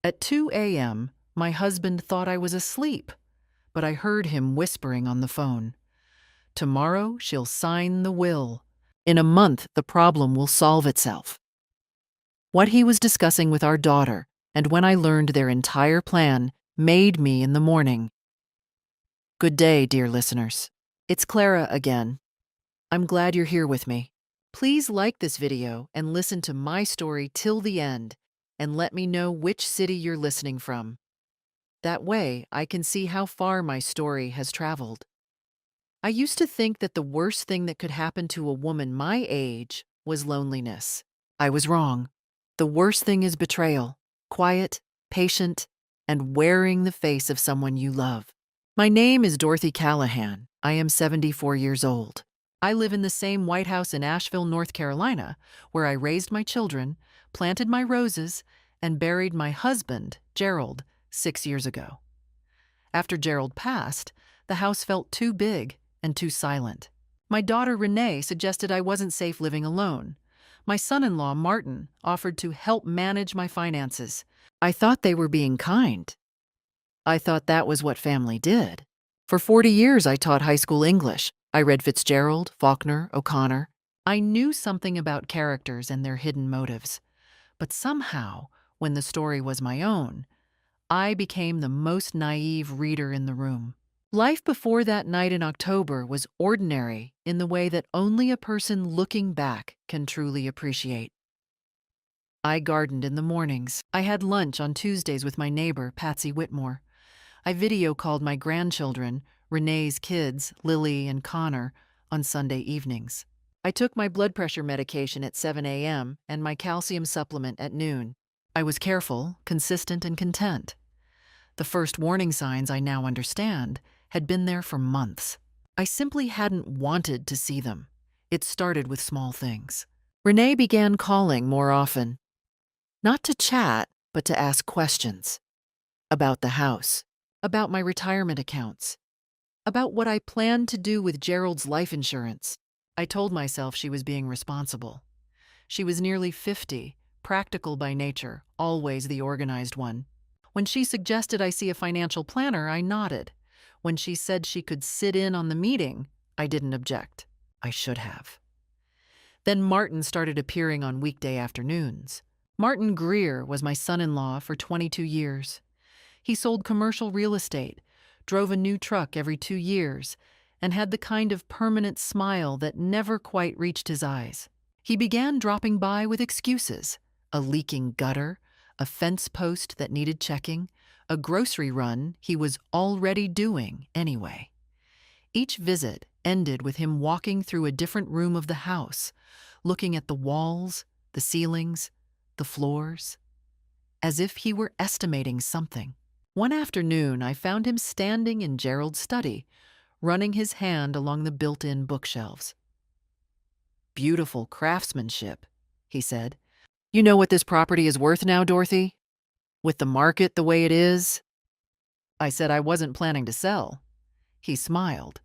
At 2 a.m., my husband thought I was asleep, but I heard him whispering on the phone. Tomorrow she'll sign the will. In a month, the problem will solve itself. What he was discussing with our daughter, and when I learned their entire plan, made me in the morning. Good day, dear listeners. It's Clara again. I'm glad you're here with me. Please like this video and listen to my story till the end, and let me know which city you're listening from. That way, I can see how far my story has traveled. I used to think that the worst thing that could happen to a woman my age was loneliness. I was wrong. The worst thing is betrayal, quiet, patient, and wearing the face of someone you love. My name is Dorothy Callahan. I am 74 years old. I live in the same White House in Asheville, North Carolina, where I raised my children, planted my roses, and buried my husband, Gerald, 6 years ago. After Gerald passed, the house felt too big and too silent. My daughter Renee suggested I wasn't safe living alone. My son-in-law, Martin, offered to help manage my finances. I thought they were being kind. I thought that was what family did. For 40 years, I taught high school English. I read Fitzgerald, Faulkner, O'Connor. I knew something about characters and their hidden motives. But somehow, when the story was my own, I became the most naive reader in the room. Life before that night in October was ordinary in the way that only a person looking back can truly appreciate. I gardened in the mornings. I had lunch on Tuesdays with my neighbor, Patsy Whitmore. I video called my grandchildren, Renee's kids, Lily and Connor, on Sunday evenings. I took my blood pressure medication at 7 a.m. and my calcium supplement at noon. I was careful, consistent, and content. The first warning signs I now understand had been there for months. I simply hadn't wanted to see them. It started with small things. Renee began calling more often. Not to chat, but to ask questions. About the house. About my retirement accounts. About what I planned to do with Gerald's life insurance. I told myself she was being responsible. She was nearly 50, practical by nature, always the organized one. When she suggested I see a financial planner, I nodded. When she said she could sit in on the meeting, I didn't object. I should have. Then Martin started appearing on weekday afternoons. Martin Greer was my son-in-law for 22 years. He sold commercial real estate, drove a new truck every 2 years, and had the kind of permanent smile that never quite reached his eyes. He began dropping by with excuses: a leaking gutter, a fence post that needed checking, a grocery run he was already doing anyway. Each visit ended with him walking through a different room of the house, looking at the walls, the ceilings, the floors, as if he were estimating something. One afternoon, I found him standing in Gerald's study, running his hand along the built-in bookshelves. "Beautiful craftsmanship," he said. "You know what this property is worth now, Dorothy? With the market the way it is?" I said I wasn't planning to sell. He smiled.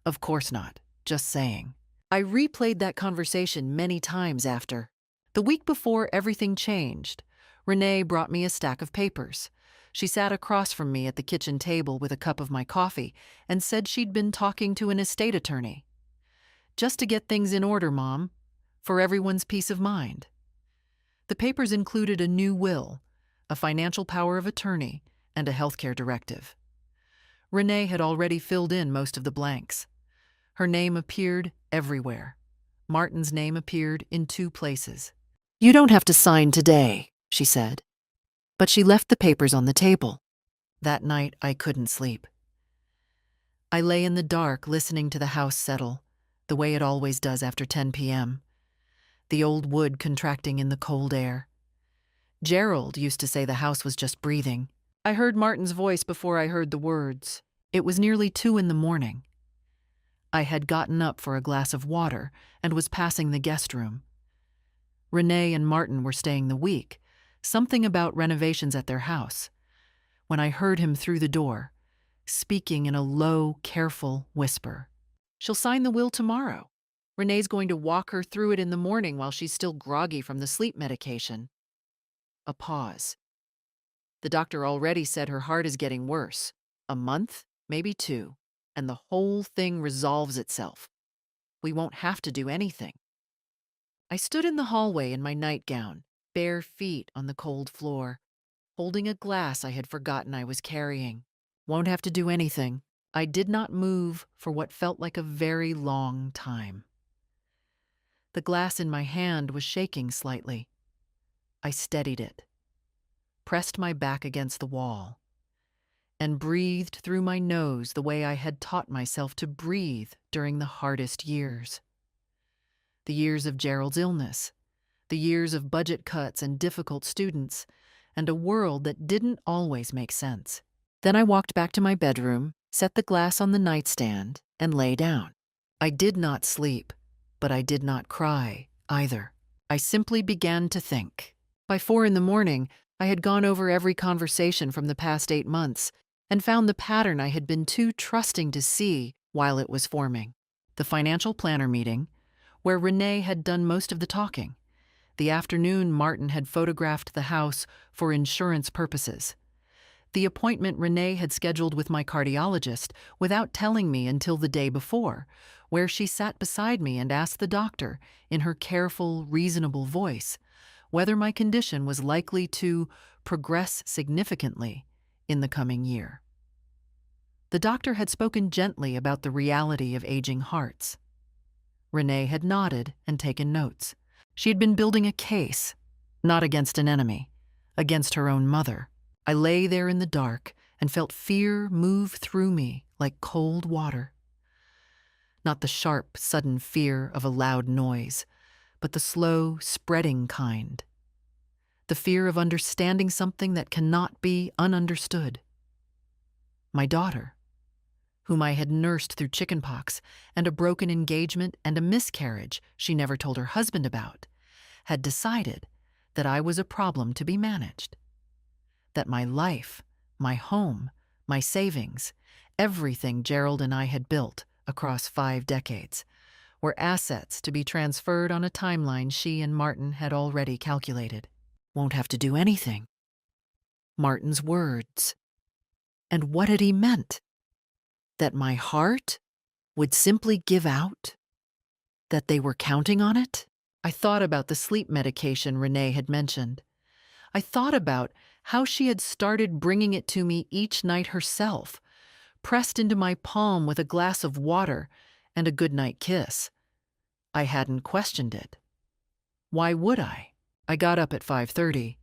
"Of course not, just saying." I replayed that conversation many times after. The week before everything changed, Renee brought me a stack of papers. She sat across from me at the kitchen table with a cup of my coffee and said she'd been talking to an estate attorney. "Just to get things in order, Mom, for everyone's peace of mind." The papers included a new will, a financial power of attorney, and a healthcare directive. Renee had already filled in most of the blanks. Her name appeared everywhere. Martin's name appeared in 2 places. "You don't have to sign today," she said. But she left the papers on the table. That night, I couldn't sleep. I lay in the dark listening to the house settle, the way it always does after 10 p.m., the old wood contracting in the cold air. Gerald used to say the house was just breathing. I heard Martin's voice before I heard the words. It was nearly 2 in the morning. I had gotten up for a glass of water and was passing the guest room. Renee and Martin were staying the week, something about renovations at their house, when I heard him through the door, speaking in a low, careful whisper. "She'll sign the will tomorrow. Renee's going to walk her through it in the morning while she's still groggy from the sleep medication." A pause. The doctor already said her heart is getting worse. A month, maybe 2, and the whole thing resolves itself. We won't have to do anything. I stood in the hallway in my nightgown, bare feet on the cold floor, holding a glass I had forgotten I was carrying. Won't have to do anything. I did not move for what felt like a very long time. The glass in my hand was shaking slightly. I steadied it, pressed my back against the wall, and breathed through my nose the way I had taught myself to breathe during the hardest years. The years of Gerald's illness, the years of budget cuts and difficult students, and a world that didn't always make sense. Then I walked back to my bedroom, set the glass on the nightstand, and lay down. I did not sleep, but I did not cry either. I simply began to think. By 4 a.m, I had gone over every conversation from the past 8 months and found the pattern I had been too trusting to see while it was forming. The financial planner meeting, where Renee had done most of the talking. The afternoon Martin had photographed the house for insurance purposes. The appointment Renee had scheduled with my cardiologist without telling me until the day before, where she sat beside me and asked the doctor, in her careful, reasonable voice, whether my condition was likely to progress significantly in the coming year. The doctor had spoken gently about the reality of aging hearts. Renee had nodded and taken notes. She had been building a case, not against an enemy, against her own mother. I lay there in the dark and felt fear move through me like cold water. Not the sharp, sudden fear of a loud noise, but the slow, spreading kind. The fear of understanding something that cannot be ununderstood. My daughter, whom I had nursed through chickenpox and a broken engagement and a miscarriage she never told her husband about, had decided that I was a problem to be managed. That my life, my home, my savings, everything Gerald and I had built across 5 decades, were assets to be transferred on a timeline she and Martin had already calculated. Won't have to do anything. Martin's words. And what had he meant? That my heart would simply give out? That they were counting on it? I thought about the sleep medication Renee had mentioned. I thought about how she had started bringing it to me each night herself, pressed into my palm with a glass of water and a goodnight kiss. I hadn't questioned it. Why would I? I got up at 5:30.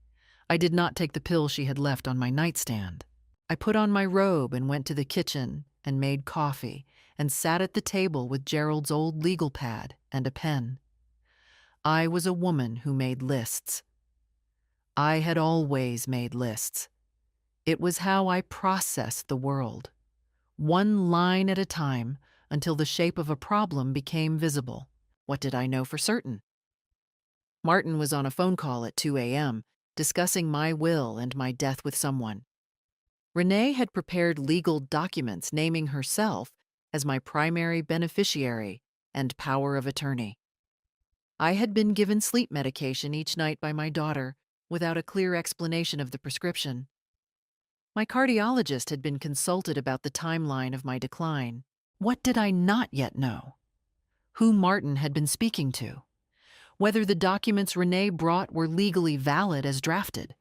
I did not take the pill she had left on my nightstand. I put on my robe and went to the kitchen and made coffee and sat at the table with Gerald's old legal pad and a pen. I was a woman who made lists. I had always made lists. It was how I processed the world, one line at a time until the shape of a problem became visible. What did I know for certain? Martin was on a phone call at 2 a.m., discussing my will and my death with someone. Renee had prepared legal documents naming herself as my primary beneficiary and power of attorney. I had been given sleep medication each night by my daughter without a clear explanation of the prescription. My cardiologist had been consulted about the timeline of my decline. What did I not yet know? Who Martin had been speaking to? Whether the documents Renee brought were legally valid as drafted?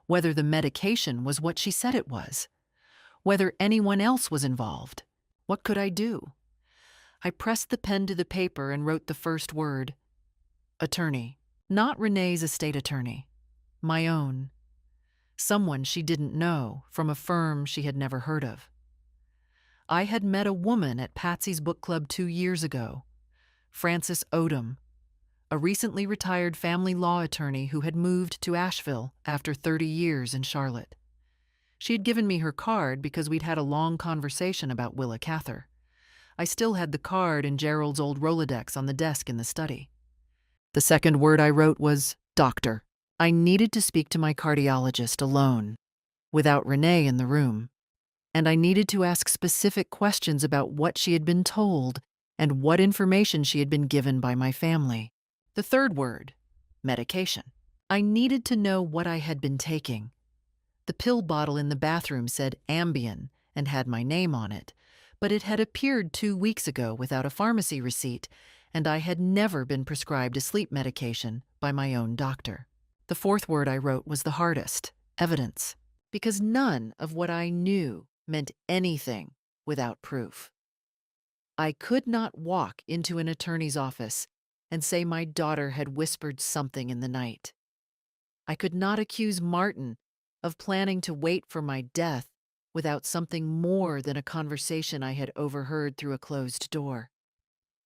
Whether the medication was what she said it was? Whether anyone else was involved? What could I do? I pressed the pen to the paper and wrote the first word. Attorney. Not Renee's estate attorney. My own. Someone she didn't know from a firm she had never heard of. I had met a woman at Patsy's book club 2 years ago, Frances Odom, a recently retired family law attorney who had moved to Asheville after 30 years in Charlotte. She had given me her card because we'd had a long conversation about Willa Cather. I still had the card in Gerald's old Rolodex on the desk in the study. The second word I wrote was doctor. I needed to speak to my cardiologist alone, without Renee in the room, and I needed to ask specific questions about what she had been told and what information she had been given by my family. The third word, medication. I needed to know what I had been taking. The pill bottle in the bathroom said Ambien and had my name on it, but it had appeared 2 weeks ago without a pharmacy receipt, and I had never been prescribed a sleep medication by my own doctor. The fourth word I wrote was the hardest: evidence, because none of what I knew meant anything without proof. I could not walk into an attorney's office and say my daughter had whispered something in the night. I could not accuse Martin of planning to wait for my death without something more than a conversation I had overheard through a closed door.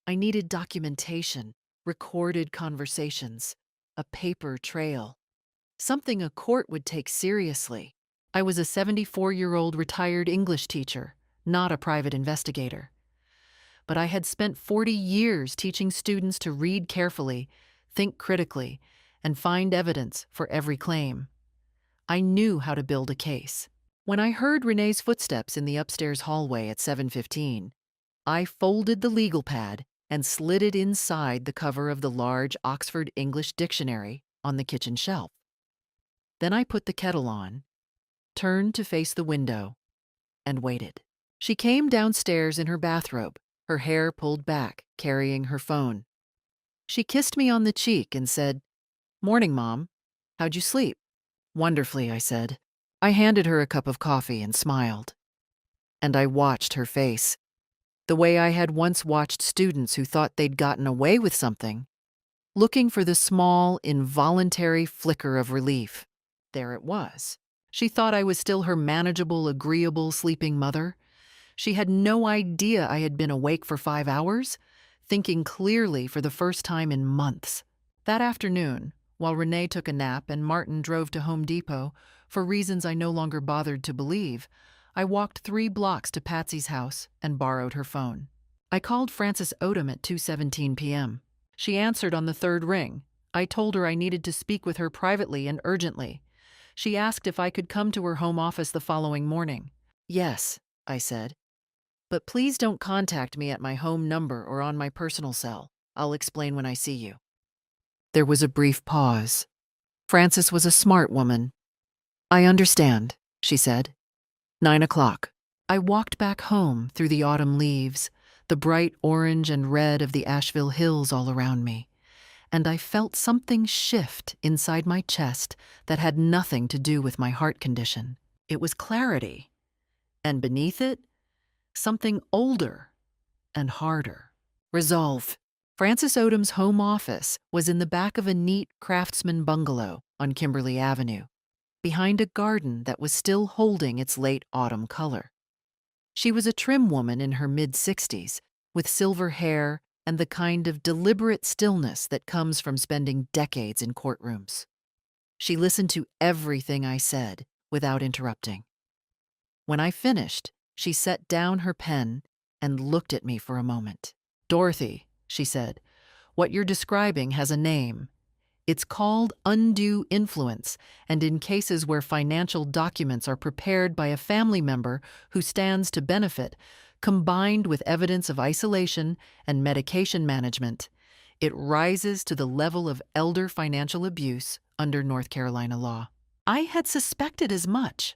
I needed documentation, recorded conversations, a paper trail, something a court would take seriously. I was a 74-year-old retired English teacher, not a private investigator. But I had spent 40 years teaching students to read carefully, think critically, and find evidence for every claim. I knew how to build a case. When I heard Renee's footsteps in the upstairs hallway at 7:15, I folded the legal pad and slid it inside the cover of the large Oxford English Dictionary on the kitchen shelf. Then I put the kettle on, turned to face the window, and waited. She came downstairs in her bathrobe, her hair pulled back, carrying her phone. She kissed me on the cheek and said, "Morning, Mom. How'd you sleep?" "Wonderfully," I said. I handed her a cup of coffee and smiled. And I watched her face, the way I had once watched students who thought they'd gotten away with something, looking for the small, involuntary flicker of relief. There it was. She thought I was still her manageable, agreeable, sleeping mother. She had no idea I had been awake for 5 hours, thinking clearly for the first time in months. That afternoon, while Renee took a nap and Martin drove to Home Depot, for reasons I no longer bothered to believe, I walked 3 blocks to Patsy's house and borrowed her phone. I called Frances Odom at 2:17 p.m. She answered on the 3rd ring. I told her I needed to speak with her privately and urgently. She asked if I could come to her home office the following morning. "Yes," I said. "But please don't contact me at my home number or on my personal cell. I'll explain when I see you." There was a brief pause. Frances was a smart woman. "I understand," she said. 9 o'clock. I walked back home through the autumn leaves, the bright orange and red of the Asheville Hills all around me, and I felt something shift inside my chest that had nothing to do with my heart condition. It was clarity, and beneath it, something older and harder. Resolve. Frances Odom's home office was in the back of a neat craftsman bungalow on Kimberly Avenue, behind a garden that was still holding its late autumn color. She was a trim woman in her mid-60s, with silver hair and the kind of deliberate stillness that comes from spending decades in courtrooms. She listened to everything I said without interrupting. When I finished, she set down her pen and looked at me for a moment. "Dorothy," she said, "what you're describing has a name. It's called undue influence, and in cases where financial documents are prepared by a family member who stands to benefit, combined with evidence of isolation and medication management, it rises to the level of elder financial abuse under North Carolina law." I had suspected as much,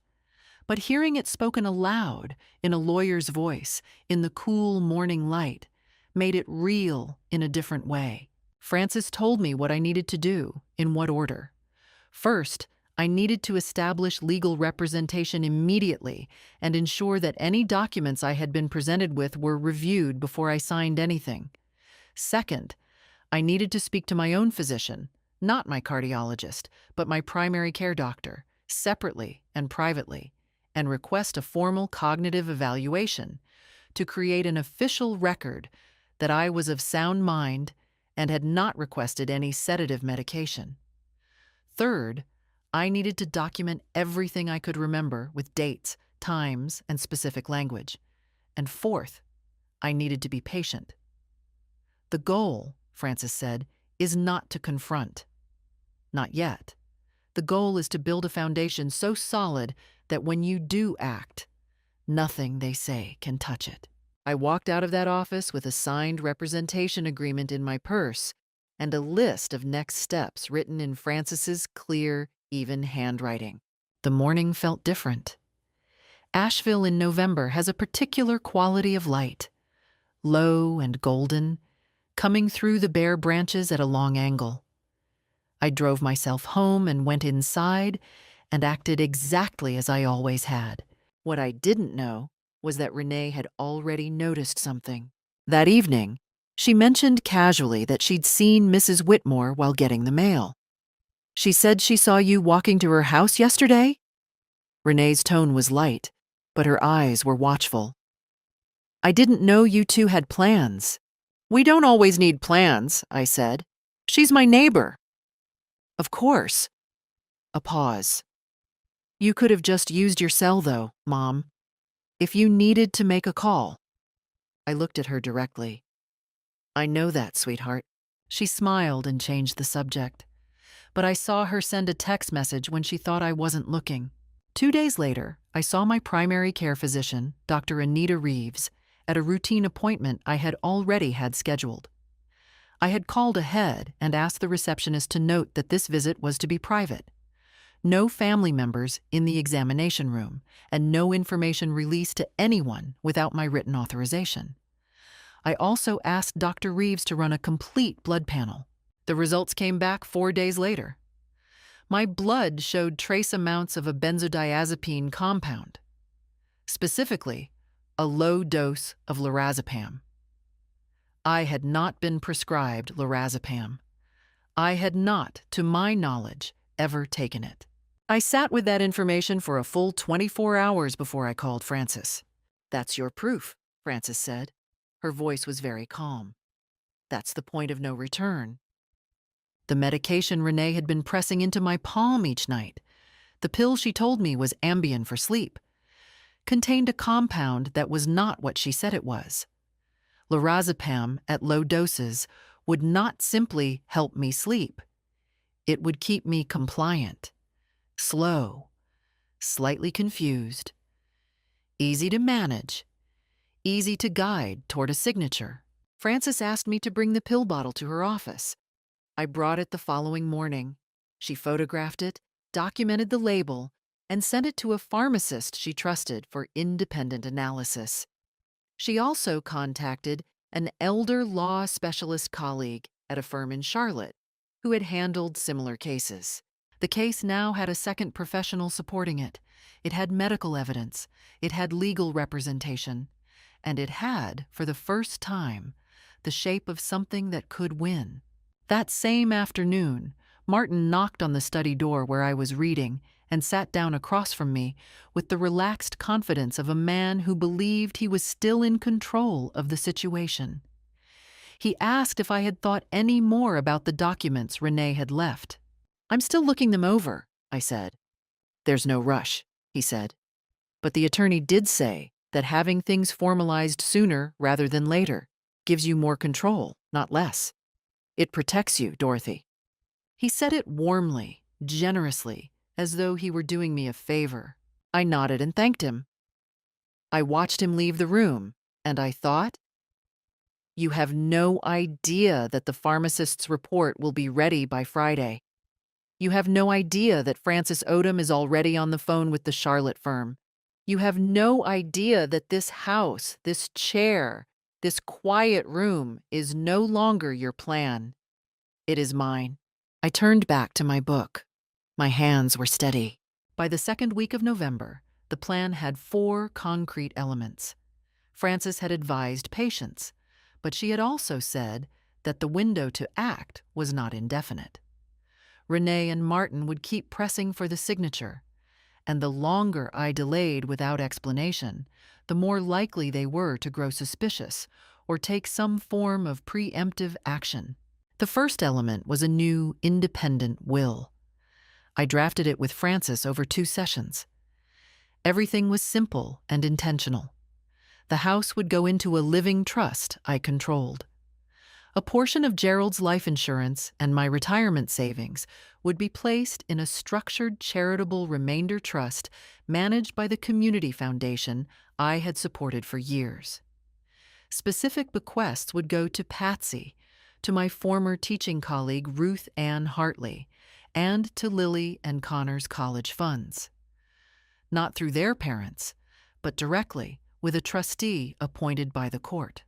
but hearing it spoken aloud in a lawyer's voice in the cool morning light made it real in a different way. Frances told me what I needed to do, in what order. First, I needed to establish legal representation immediately and ensure that any documents I had been presented with were reviewed before I signed anything. Second, I needed to speak to my own physician, not my cardiologist, but my primary care doctor, separately and privately, and request a formal cognitive evaluation to create an official record that I was of sound mind and had not requested any sedative medication. Third, I needed to document everything I could remember with dates, times, and specific language. And fourth, I needed to be patient. "The goal," Frances said, "is not to confront. Not yet. The goal is to build a foundation so solid that when you do act, nothing they say can touch it." I walked out of that office with a signed representation agreement in my purse and a list of next steps written in Frances's clear, even handwriting. The morning felt different. Asheville in November has a particular quality of light, low and golden, coming through the bare branches at a long angle. I drove myself home and went inside and acted exactly as I always had. What I didn't know was that Renee had already noticed something. That evening, she mentioned casually that she'd seen Mrs. Whitmore while getting the mail. She said she saw you walking to her house yesterday? Renee's tone was light, but her eyes were watchful. I didn't know you two had plans. We don't always need plans, I said. She's my neighbor. Of course. A pause. You could have just used your cell, though, Mom. If you needed to make a call. I looked at her directly. I know that, sweetheart. She smiled and changed the subject. But I saw her send a text message when she thought I wasn't looking. 2 days later, I saw my primary care physician, Dr. Anita Reeves, at a routine appointment I had already had scheduled. I had called ahead and asked the receptionist to note that this visit was to be private. No family members in the examination room, and no information released to anyone without my written authorization. I also asked Dr. Reeves to run a complete blood panel. The results came back 4 days later. My blood showed trace amounts of a benzodiazepine compound, specifically a low dose of lorazepam. I had not been prescribed lorazepam. I had not, to my knowledge, ever taken it. I sat with that information for a full 24 hours before I called Frances. That's your proof, Frances said. Her voice was very calm. That's the point of no return. The medication Renee had been pressing into my palm each night, the pill she told me was Ambien for sleep, contained a compound that was not what she said it was. Lorazepam at low doses would not simply help me sleep. It would keep me compliant, slow, slightly confused, easy to manage, easy to guide toward a signature. Frances asked me to bring the pill bottle to her office. I brought it the following morning. She photographed it, documented the label, and sent it to a pharmacist she trusted for independent analysis. She also contacted an elder law specialist colleague at a firm in Charlotte who had handled similar cases. The case now had a second professional supporting it. It had medical evidence, it had legal representation, and it had, for the first time, the shape of something that could win. That same afternoon, Martin knocked on the study door where I was reading and sat down across from me with the relaxed confidence of a man who believed he was still in control of the situation. He asked if I had thought any more about the documents Renee had left. I'm still looking them over, I said. There's no rush, he said. But the attorney did say that having things formalized sooner rather than later gives you more control, not less. It protects you, Dorothy. He said it warmly, generously, as though he were doing me a favor. I nodded and thanked him. I watched him leave the room, and I thought, you have no idea that the pharmacist's report will be ready by Friday. You have no idea that Frances Odom is already on the phone with the Charlotte firm. You have no idea that this house, this chair, this quiet room is no longer your plan. It is mine. I turned back to my book. My hands were steady. By the second week of November, the plan had 4 concrete elements. Frances had advised patience, but she had also said that the window to act was not indefinite. Renee and Martin would keep pressing for the signature, and the longer I delayed without explanation, the more likely they were to grow suspicious or take some form of preemptive action. The first element was a new, independent will. I drafted it with Frances over 2 sessions. Everything was simple and intentional. The house would go into a living trust I controlled. A portion of Gerald's life insurance and my retirement savings would be placed in a structured charitable remainder trust managed by the community foundation I had supported for years. Specific bequests would go to Patsy, to my former teaching colleague Ruth Ann Hartley, and to Lily and Connor's college funds. not through their parents, but directly with a trustee appointed by the court.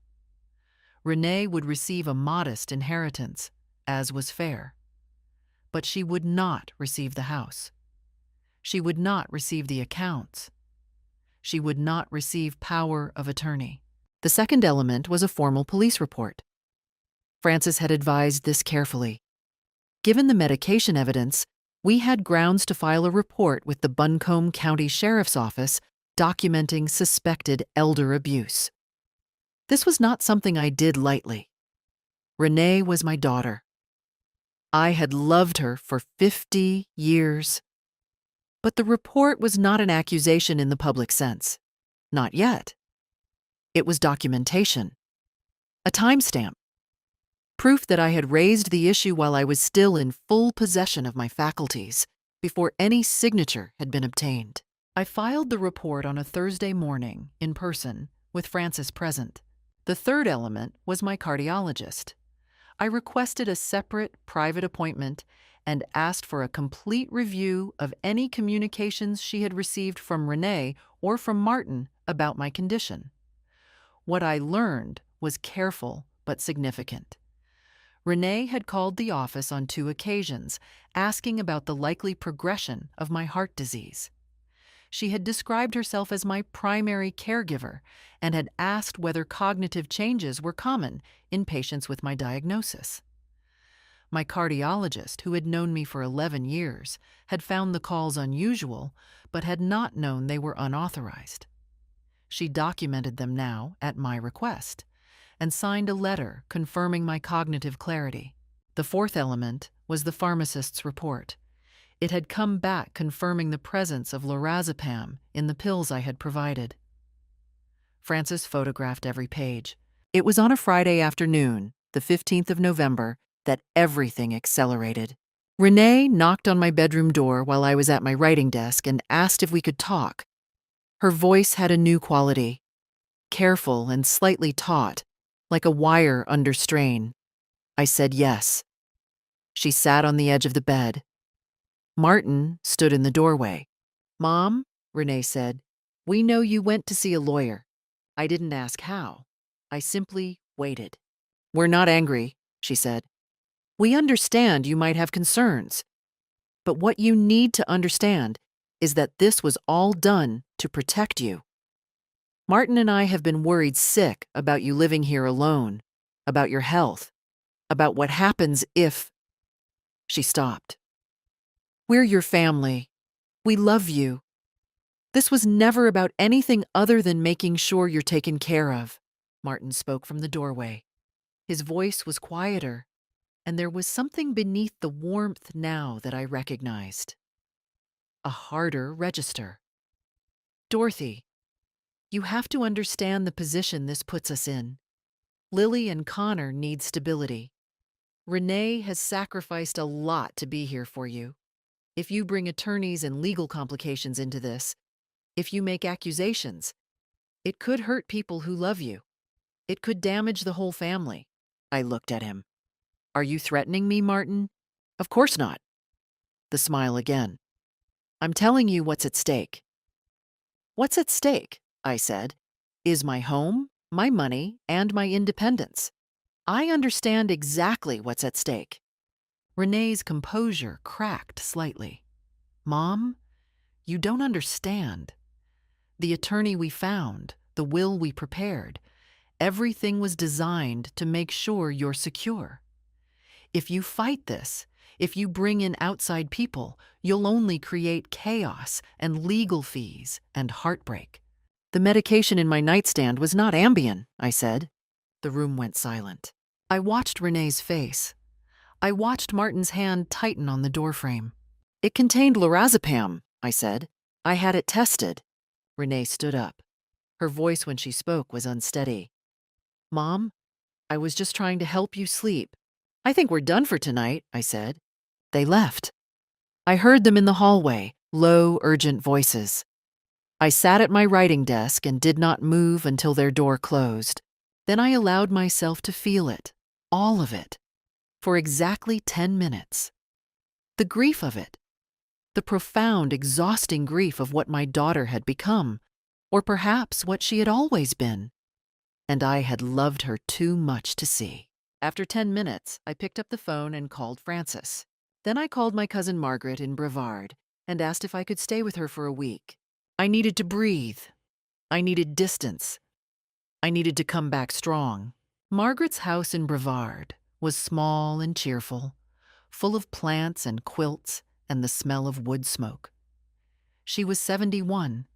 Renee would receive a modest inheritance, as was fair. But she would not receive the house. She would not receive the accounts. She would not receive power of attorney. The second element was a formal police report. Francis had advised this carefully. Given the medication evidence, we had grounds to file a report with the Buncombe County Sheriff's Office documenting suspected elder abuse. This was not something I did lightly. Renee was my daughter. I had loved her for 50 years. But the report was not an accusation in the public sense. Not yet. It was documentation. A timestamp. Proof that I had raised the issue while I was still in full possession of my faculties, before any signature had been obtained. I filed the report on a Thursday morning, in person, with Francis present. The third element was my cardiologist. I requested a separate, private appointment and asked for a complete review of any communications she had received from Renee or from Martin about my condition. What I learned was careful but significant. Renee had called the office on 2 occasions, asking about the likely progression of my heart disease. She had described herself as my primary caregiver and had asked whether cognitive changes were common in patients with my diagnosis. My cardiologist, who had known me for 11 years, had found the calls unusual, but had not known they were unauthorized. She documented them now at my request and signed a letter confirming my cognitive clarity. The fourth element was the pharmacist's report. It had come back confirming the presence of lorazepam in the pills I had provided. Francis photographed every page. It was on a Friday afternoon, the 15th of November, that everything accelerated. Renee knocked on my bedroom door while I was at my writing desk and asked if we could talk. Her voice had a new quality, careful and slightly taut, like a wire under strain. I said yes. She sat on the edge of the bed. Martin stood in the doorway. "Mom," Renee said, "we know you went to see a lawyer." I didn't ask how. I simply waited. "We're not angry," she said. "We understand you might have concerns. But what you need to understand is that this was all done to protect you. Martin and I have been worried sick about you living here alone, about your health, about what happens if—" She stopped. "We're your family. We love you. This was never about anything other than making sure you're taken care of." Martin spoke from the doorway. His voice was quieter, and there was something beneath the warmth now that I recognized. A harder register. "Dorothy, you have to understand the position this puts us in. Lily and Connor need stability. Renee has sacrificed a lot to be here for you. If you bring attorneys and legal complications into this, if you make accusations, it could hurt people who love you. It could damage the whole family." I looked at him. "Are you threatening me, Martin?" "Of course not." The smile again. "I'm telling you what's at stake." "What's at stake?" I said, "is my home, my money, and my independence. I understand exactly what's at stake." Renee's composure cracked slightly. "Mom, you don't understand. The attorney we found, the will we prepared, everything was designed to make sure you're secure. If you fight this, if you bring in outside people, you'll only create chaos and legal fees and heartbreak." "The medication in my nightstand was not Ambien," I said. The room went silent. I watched Renee's face. I watched Martin's hand tighten on the doorframe. "It contained lorazepam," I said. "I had it tested." Renee stood up. Her voice when she spoke was unsteady. "Mom, I was just trying to help you sleep." "I think we're done for tonight," I said. They left. I heard them in the hallway, low, urgent voices. I sat at my writing desk and did not move until their door closed. Then I allowed myself to feel it, all of it, for exactly 10 minutes. The grief of it, the profound, exhausting grief of what my daughter had become, or perhaps what she had always been. And I had loved her too much to see. After 10 minutes, I picked up the phone and called Frances. Then I called my cousin Margaret in Brevard and asked if I could stay with her for a week. I needed to breathe. I needed distance. I needed to come back strong. Margaret's house in Brevard was small and cheerful, full of plants and quilts and the smell of wood smoke. She was 71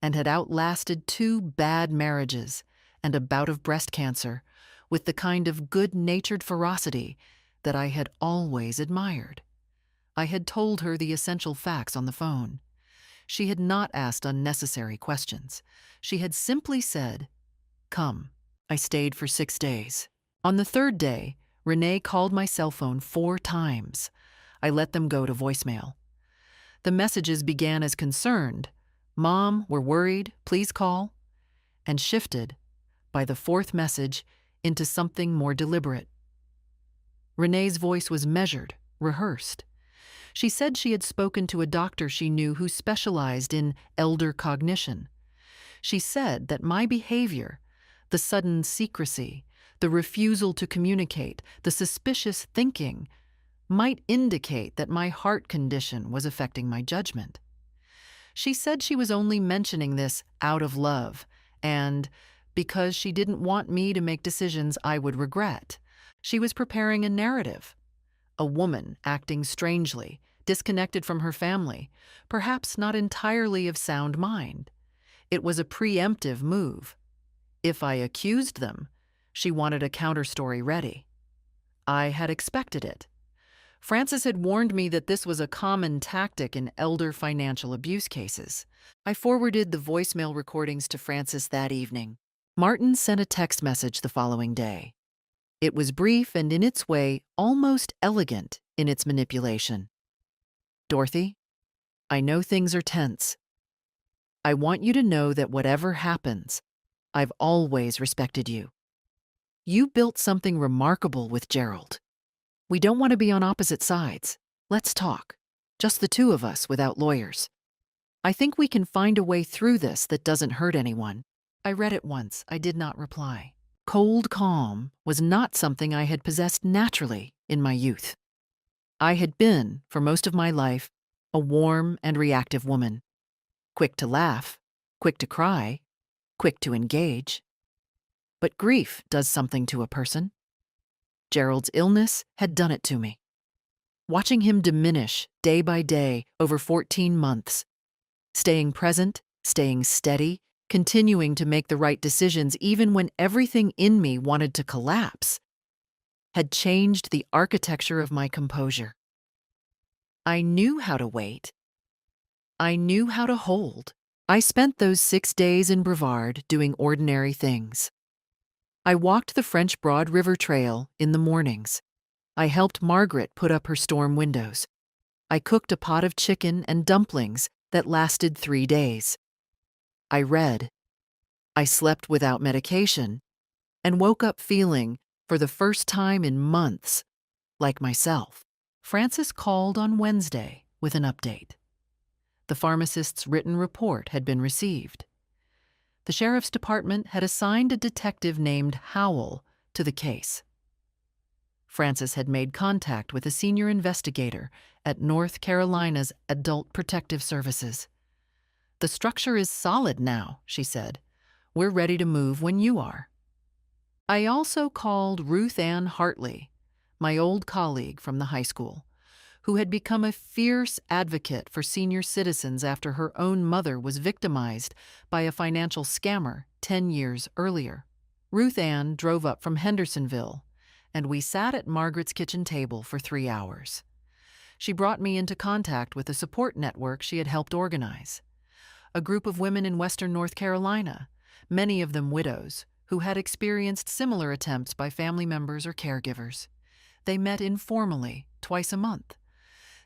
and had outlasted 2 bad marriages and a bout of breast cancer with the kind of good-natured ferocity that I had always admired. I had told her the essential facts on the phone. She had not asked unnecessary questions. She had simply said, "Come." I stayed for 6 days. On the 3rd day, Renee called my cell phone 4 times. I let them go to voicemail. The messages began as concerned, "Mom, we're worried, please call," and shifted, by the 4th message, into something more deliberate. Renee's voice was measured, rehearsed. She said she had spoken to a doctor she knew who specialized in elder cognition. She said that my behavior, the sudden secrecy, the refusal to communicate, the suspicious thinking, might indicate that my heart condition was affecting my judgment. She said she was only mentioning this out of love and because she didn't want me to make decisions I would regret. She was preparing a narrative. A woman acting strangely, disconnected from her family, perhaps not entirely of sound mind. It was a preemptive move. If I accused them, she wanted a counterstory ready. I had expected it. Frances had warned me that this was a common tactic in elder financial abuse cases. I forwarded the voicemail recordings to Frances that evening. Martin sent a text message the following day. It was brief and in its way almost elegant in its manipulation. "Dorothy, I know things are tense. I want you to know that whatever happens, I've always respected you. You built something remarkable with Gerald. We don't want to be on opposite sides. Let's talk. Just the 2 of us without lawyers. I think we can find a way through this that doesn't hurt anyone." I read it once. I did not reply. Cold calm was not something I had possessed naturally in my youth. I had been, for most of my life, a warm and reactive woman. Quick to laugh, quick to cry, quick to engage. But grief does something to a person. Gerald's illness had done it to me. Watching him diminish day by day over 14 months, staying present, staying steady, continuing to make the right decisions even when everything in me wanted to collapse, had changed the architecture of my composure. I knew how to wait. I knew how to hold. I spent those 6 days in Brevard doing ordinary things. I walked the French Broad River Trail in the mornings. I helped Margaret put up her storm windows. I cooked a pot of chicken and dumplings that lasted 3 days. I read. I slept without medication and woke up feeling, for the first time in months, like myself. Frances called on Wednesday with an update. The pharmacist's written report had been received. The sheriff's department had assigned a detective named Howell to the case. Frances had made contact with a senior investigator at North Carolina's Adult Protective Services. "The structure is solid now," she said. "We're ready to move when you are." I also called Ruth Ann Hartley, my old colleague from the high school, who had become a fierce advocate for senior citizens after her own mother was victimized by a financial scammer 10 years earlier. Ruth Ann drove up from Hendersonville, and we sat at Margaret's kitchen table for 3 hours. She brought me into contact with a support network she had helped organize. A group of women in western North Carolina, many of them widows, who had experienced similar attempts by family members or caregivers. They met informally, twice a month.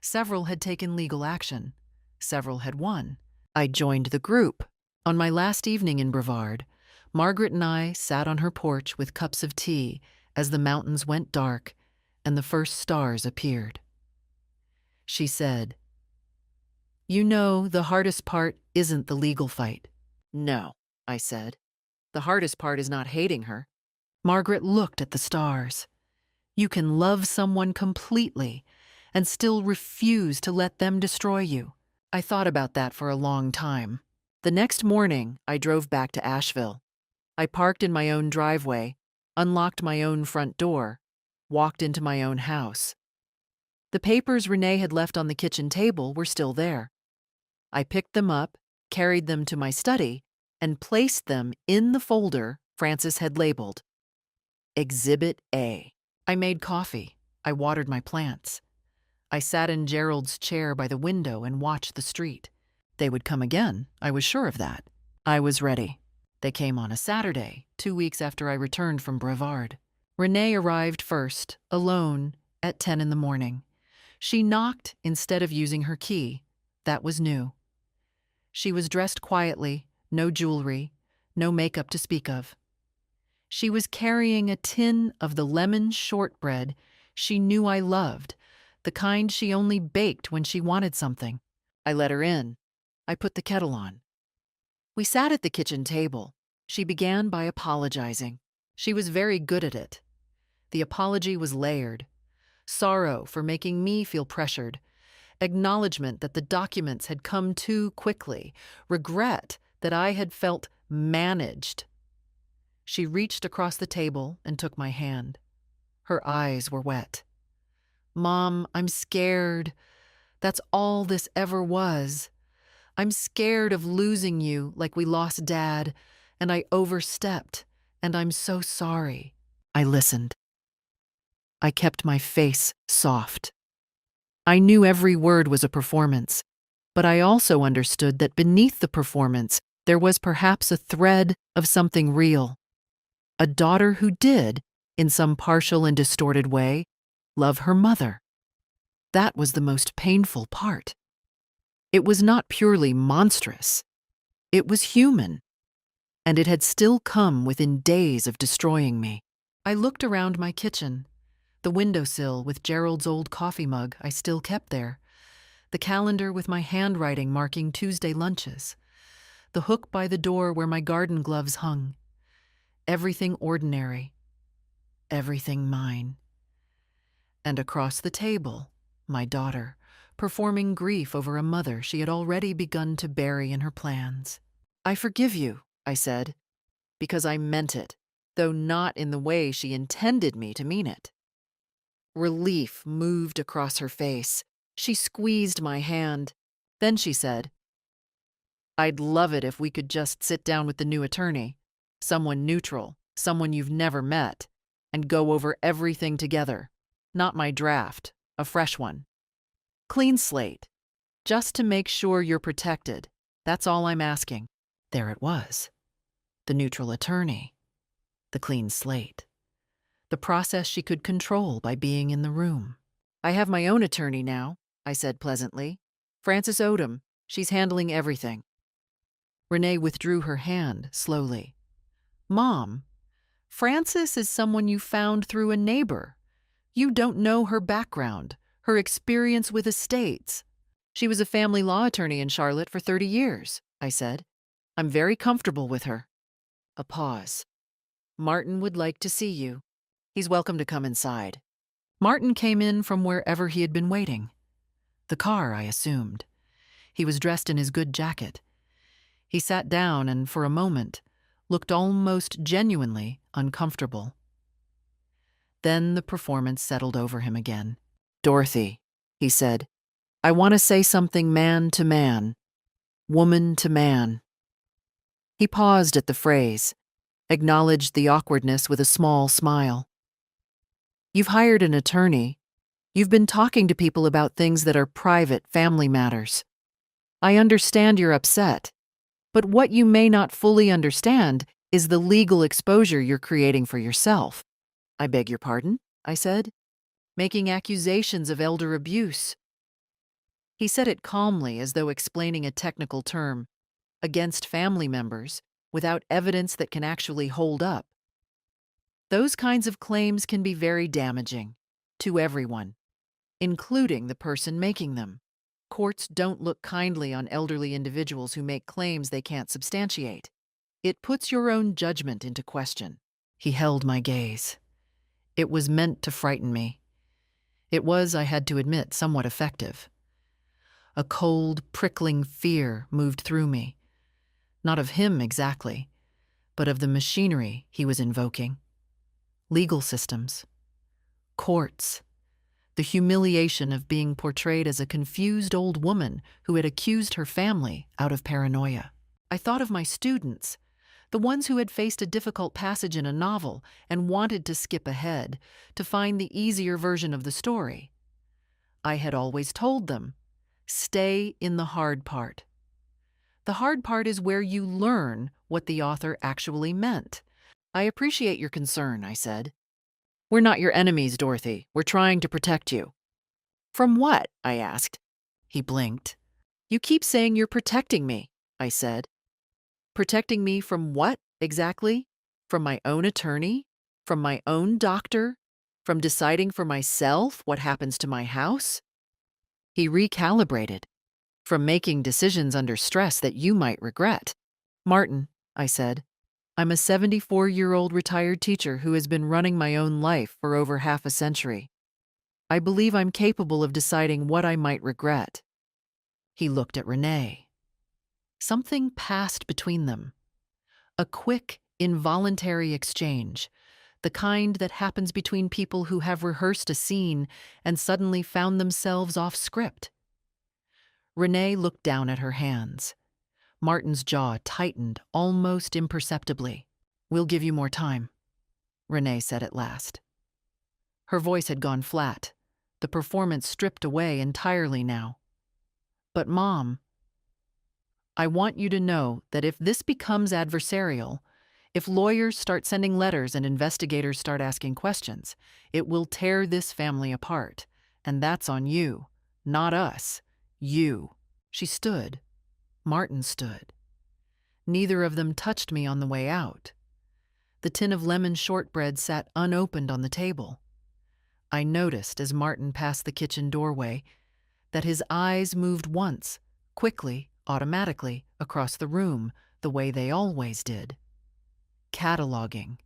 Several had taken legal action. Several had won. I joined the group. On my last evening in Brevard, Margaret and I sat on her porch with cups of tea as the mountains went dark and the first stars appeared. She said, You know, the hardest part isn't the legal fight. No, I said. The hardest part is not hating her. Margaret looked at the stars. You can love someone completely and still refuse to let them destroy you. I thought about that for a long time. The next morning, I drove back to Asheville. I parked in my own driveway, unlocked my own front door, walked into my own house. The papers Renee had left on the kitchen table were still there. I picked them up, carried them to my study, and placed them in the folder Frances had labeled Exhibit A. I made coffee. I watered my plants. I sat in Gerald's chair by the window and watched the street. They would come again, I was sure of that. I was ready. They came on a Saturday, 2 weeks after I returned from Brevard. Renee arrived first, alone, at 10 in the morning. She knocked instead of using her key. That was new. She was dressed quietly, no jewelry, no makeup to speak of. She was carrying a tin of the lemon shortbread she knew I loved, the kind she only baked when she wanted something. I let her in. I put the kettle on. We sat at the kitchen table. She began by apologizing. She was very good at it. The apology was layered. Sorrow for making me feel pressured. Acknowledgement that the documents had come too quickly. Regret that I had felt managed. She reached across the table and took my hand. Her eyes were wet. Mom, I'm scared. That's all this ever was. I'm scared of losing you like we lost Dad, and I overstepped, and I'm so sorry. I listened. I kept my face soft. I knew every word was a performance, but I also understood that beneath the performance there was perhaps a thread of something real. A daughter who did, in some partial and distorted way, love her mother. That was the most painful part. It was not purely monstrous. It was human. And it had still come within days of destroying me. I looked around my kitchen. The windowsill with Gerald's old coffee mug I still kept there. The calendar with my handwriting marking Tuesday lunches. The hook by the door where my garden gloves hung. Everything ordinary. Everything mine. And across the table, my daughter, performing grief over a mother she had already begun to bury in her plans. I forgive you, I said, because I meant it, though not in the way she intended me to mean it. Relief moved across her face. She squeezed my hand. Then she said, I'd love it if we could just sit down with the new attorney, someone neutral, someone you've never met, and go over everything together. Not my draft, a fresh one. Clean slate. Just to make sure you're protected. That's all I'm asking. There it was. The neutral attorney. The clean slate. The process she could control by being in the room. I have my own attorney now, I said pleasantly. Frances Odom. She's handling everything. Renee withdrew her hand slowly. Mom, Frances is someone you found through a neighbor. You don't know her background, her experience with estates. She was a family law attorney in Charlotte for 30 years, I said. I'm very comfortable with her. A pause. Martin would like to see you. He's welcome to come inside. Martin came in from wherever he had been waiting. The car, I assumed. He was dressed in his good jacket. He sat down and, for a moment, looked almost genuinely uncomfortable. Then the performance settled over him again. Dorothy, he said, I want to say something man to man, woman to man. He paused at the phrase, acknowledged the awkwardness with a small smile. You've hired an attorney. You've been talking to people about things that are private family matters. I understand you're upset, but what you may not fully understand is the legal exposure you're creating for yourself. I beg your pardon, I said, making accusations of elder abuse. He said it calmly as though explaining a technical term, against family members, without evidence that can actually hold up. Those kinds of claims can be very damaging to everyone, including the person making them. Courts don't look kindly on elderly individuals who make claims they can't substantiate. It puts your own judgment into question. He held my gaze. It was meant to frighten me. It was, I had to admit, somewhat effective. A cold, prickling fear moved through me. Not of him exactly, but of the machinery he was invoking. Legal systems. Courts. The humiliation of being portrayed as a confused old woman who had accused her family out of paranoia. I thought of my students, the ones who had faced a difficult passage in a novel and wanted to skip ahead to find the easier version of the story. I had always told them, stay in the hard part. The hard part is where you learn what the author actually meant. I appreciate your concern, I said. We're not your enemies, Dorothy. We're trying to protect you. From what? I asked. He blinked. You keep saying you're protecting me, I said. Protecting me from what, exactly? From my own attorney? From my own doctor? From deciding for myself what happens to my house? He recalibrated. From making decisions under stress that you might regret. Martin, I said, I'm a 74-year-old retired teacher who has been running my own life for over half a century. I believe I'm capable of deciding what I might regret. He looked at Renee. Something passed between them. A quick, involuntary exchange, the kind that happens between people who have rehearsed a scene and suddenly found themselves off script. Renee looked down at her hands. Martin's jaw tightened almost imperceptibly. We'll give you more time, Renee said at last. Her voice had gone flat, the performance stripped away entirely now. But Mom, I want you to know that if this becomes adversarial, if lawyers start sending letters and investigators start asking questions, it will tear this family apart. And that's on you, not us. You. She stood. Martin stood. Neither of them touched me on the way out. The tin of lemon shortbread sat unopened on the table. I noticed as Martin passed the kitchen doorway that his eyes moved once, quickly, automatically, across the room, the way they always did. Cataloging.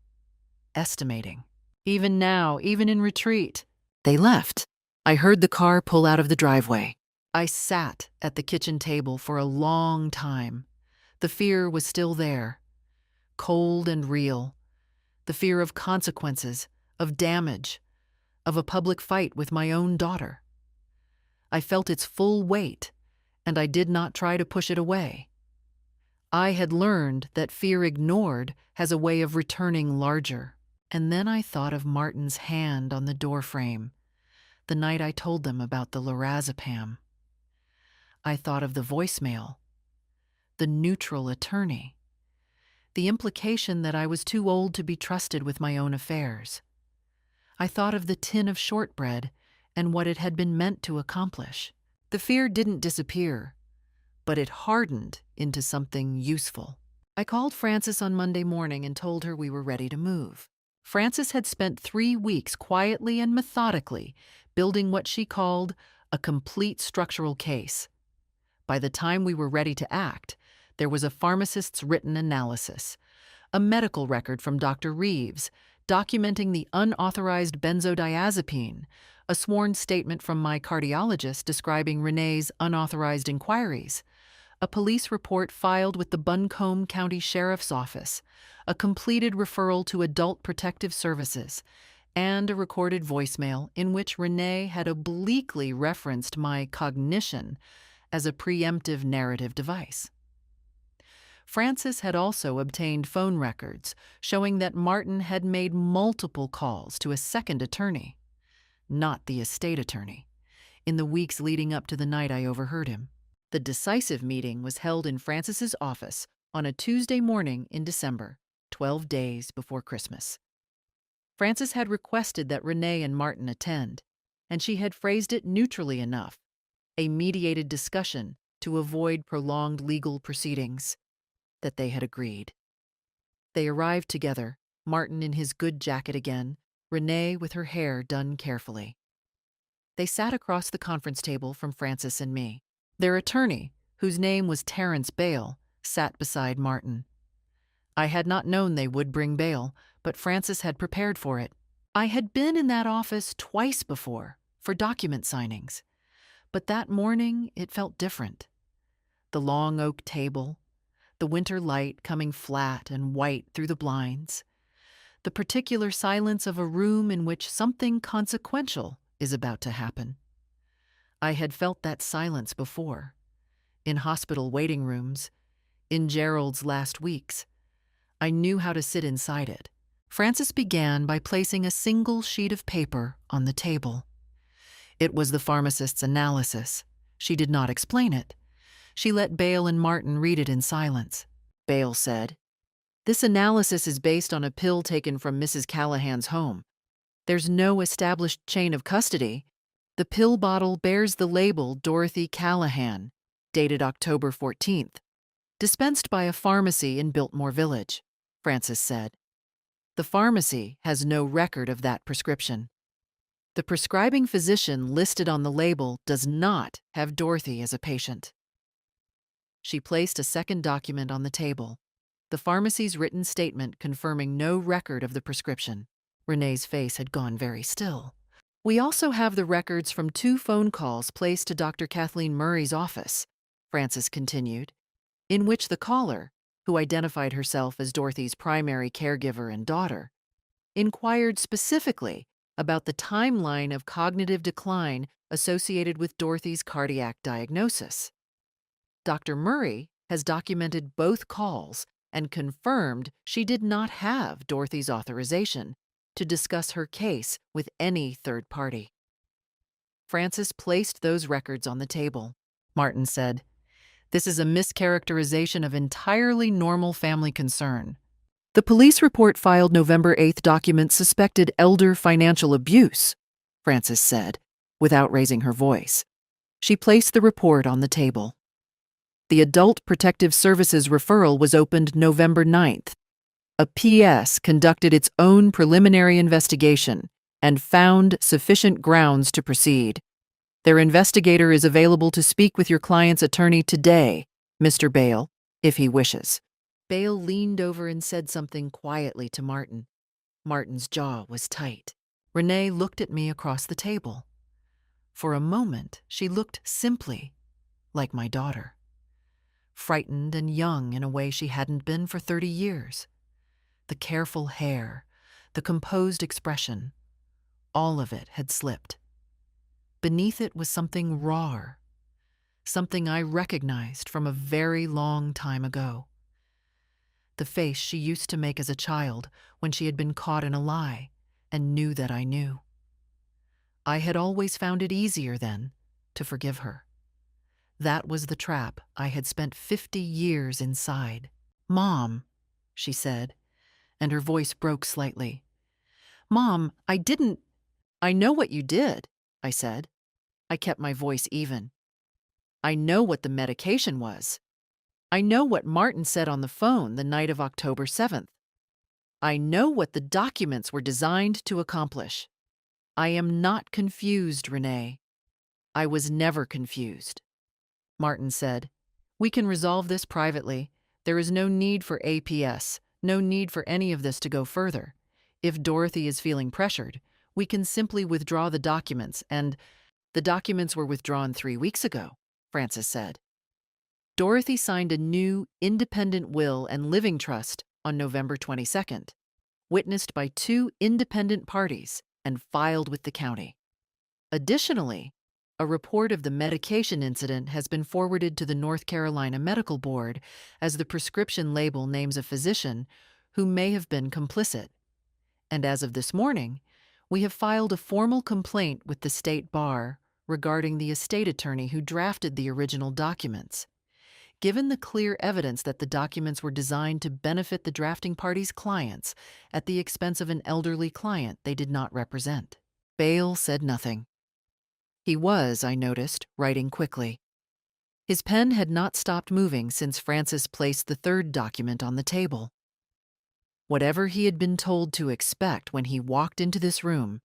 Estimating. Even now, even in retreat. They left. I heard the car pull out of the driveway. I sat at the kitchen table for a long time. The fear was still there, cold and real. The fear of consequences, of damage, of a public fight with my own daughter. I felt its full weight, and I did not try to push it away. I had learned that fear ignored has a way of returning larger. And then I thought of Martin's hand on the doorframe, the night I told them about the lorazepam. I thought of the voicemail, the neutral attorney, the implication that I was too old to be trusted with my own affairs. I thought of the tin of shortbread and what it had been meant to accomplish. The fear didn't disappear, but it hardened into something useful. I called Frances on Monday morning and told her we were ready to move. Frances had spent 3 weeks quietly and methodically building what she called a complete structural case. By the time we were ready to act, there was a pharmacist's written analysis, a medical record from Dr. Reeves documenting the unauthorized benzodiazepine, a sworn statement from my cardiologist describing Renee's unauthorized inquiries, a police report filed with the Buncombe County Sheriff's Office, a completed referral to Adult Protective Services, and a recorded voicemail in which Renee had obliquely referenced my cognition as a preemptive narrative device. Frances had also obtained phone records showing that Martin had made multiple calls to a second attorney, not the estate attorney, in the weeks leading up to the night I overheard him. The decisive meeting was held in Frances's office on a Tuesday morning in December, 12 days before Christmas. Frances had requested that Renee and Martin attend, and she had phrased it neutrally enough, a mediated discussion to avoid prolonged legal proceedings, that they had agreed. They arrived together, Martin in his good jacket again, Renee with her hair done carefully. They sat across the conference table from Frances and me. Their attorney, whose name was Terrence Bale, sat beside Martin. I had not known they would bring Bale, but Frances had prepared for it. I had been in that office twice before, for document signings, but that morning it felt different. The long oak table, the winter light coming flat and white through the blinds, the particular silence of a room in which something consequential is about to happen. I had felt that silence before, in hospital waiting rooms, in Gerald's last weeks. I knew how to sit inside it. Frances began by placing a single sheet of paper on the table. It was the pharmacist's analysis. She did not explain it. She let Bale and Martin read it in silence. Bale said, "This analysis is based on a pill taken from Mrs. Callahan's home. There's no established chain of custody. The pill bottle bears the label Dorothy Callahan, dated October 14th, dispensed by a pharmacy in Biltmore Village," Frances said. "The pharmacy has no record of that prescription. The prescribing physician listed on the label does not have Dorothy as a patient." She placed a second document on the table, the pharmacy's written statement confirming no record of the prescription. Renee's face had gone very still. "We also have the records from 2 phone calls placed to Dr. Kathleen Murray's office," Frances continued, "in which the caller, who identified herself as Dorothy's primary caregiver and daughter, inquired specifically about the timeline of cognitive decline associated with Dorothy's cardiac diagnosis. Dr. Murray has documented both calls and confirmed she did not have Dorothy's authorization to discuss her case with any third party." Frances placed those records on the table. Martin said, "This is a mischaracterization of entirely normal family concern. The police report filed November 8th documents suspected elder financial abuse," Frances said, without raising her voice. She placed the report on the table. "The Adult Protective Services referral was opened November 9th. A PS conducted its own preliminary investigation and found sufficient grounds to proceed. Their investigator is available to speak with your client's attorney today, Mr. Bale, if he wishes." Bale leaned over and said something quietly to Martin. Martin's jaw was tight. Renee looked at me across the table. For a moment, she looked simply like my daughter. Frightened and young in a way she hadn't been for 30 years. The careful hair, the composed expression, all of it had slipped. Beneath it was something rawer, something I recognized from a very long time ago. The face she used to make as a child when she had been caught in a lie and knew that I knew. I had always found it easier then to forgive her. That was the trap I had spent 50 years inside. "Mom," she said, and her voice broke slightly. "Mom, I know what you did," I said. I kept my voice even. "I know what the medication was. I know what Martin said on the phone the night of October 7th. I know what the documents were designed to accomplish. I am not confused, Renee. I was never confused." Martin said, "We can resolve this privately. There is no need for APS, no need for any of this to go further. If Dorothy is feeling pressured, we can simply withdraw the documents, and—" "The documents were withdrawn 3 weeks ago," Frances said. "Dorothy signed a new, independent will and living trust on November 22nd, witnessed by 2 independent parties and filed with the county. Additionally, a report of the medication incident has been forwarded to the North Carolina Medical Board, as the prescription label names a physician who may have been complicit. And as of this morning, we have filed a formal complaint with the state bar regarding the estate attorney who drafted the original documents. Given the clear evidence that the documents were designed to benefit the drafting party's clients at the expense of an elderly client they did not represent." Bale said nothing. He was, I noticed, writing quickly. His pen had not stopped moving since Frances placed the third document on the table. Whatever he had been told to expect when he walked into this room,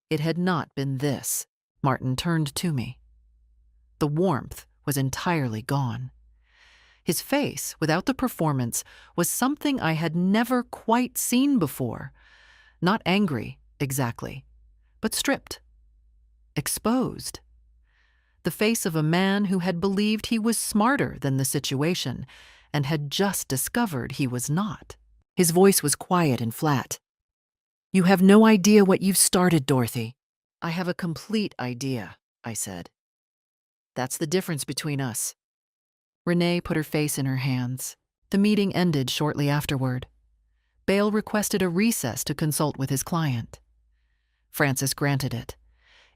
it had not been this. Martin turned to me. The warmth was entirely gone. His face, without the performance, was something I had never quite seen before. Not angry, exactly, but stripped, exposed. The face of a man who had believed he was smarter than the situation and had just discovered he was not. His voice was quiet and flat. "You have no idea what you've started, Dorothy." "I have a complete idea," I said. "That's the difference between us." Renee put her face in her hands. The meeting ended shortly afterward. Bale requested a recess to consult with his client. Frances granted it.